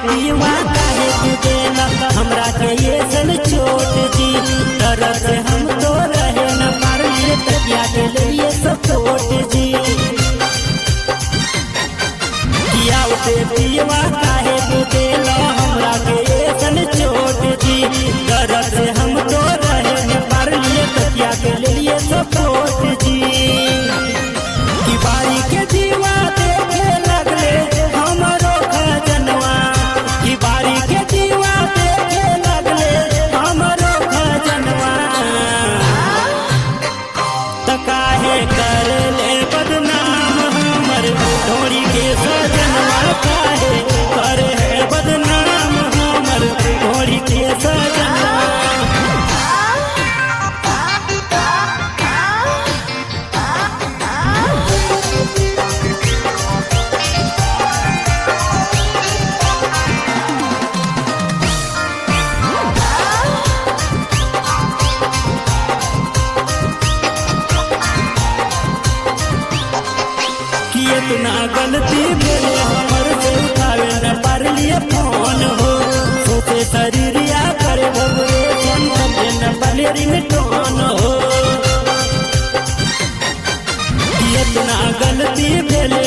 पियवा काहे तू देला हमरा के ये सन छोट जी। तरह से हम तो रहे न पारलिए तकिया के लिए सपोर्ट जी। किया उसे पियवा काहे तू देला हमरा के ये सन छोट जी। तरह से हम तो रहे न पारलिए तकिया के लिए सपोर्ट जी। की बारी के जीवा देखे लगले हमरो खजनवा। की बारी के जीवा देखे लगले हमरो खजनवा। त काहे कर ले बदनाम हमर ढोरी के सजनवा। काहे करे है बदनाम हमर ढोरी के सजनवा। इतना गलती भेले हमर से उठावे न पारलिए फोन हो। सोचे शरीरिया करे भगवे समझे न पाले रिंगटोन हो। इतना गलती भेले